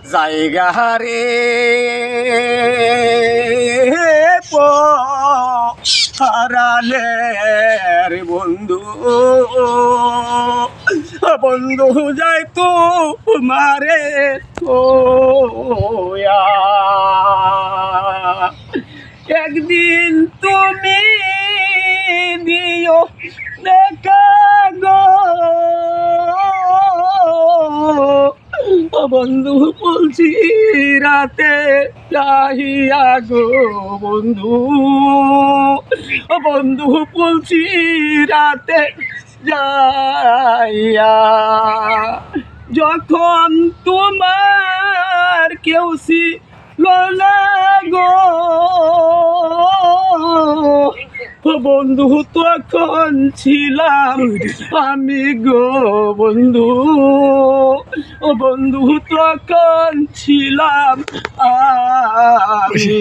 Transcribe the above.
জায়গা রে হারালের বন্ধু বন্ধু যাই তো মারে তোয়া একদিন তুমি দিও দেখা গো বন্ধু বলছি রাতে যাইয়া গো বন্ধু বন্ধু বলছি রাতে যাইয়া যখন তোমার কেউ ছিল না গো বন্ধু তখন ছিলাম আমি গো বন্ধু বন্ধু তখন ছিলাম আমি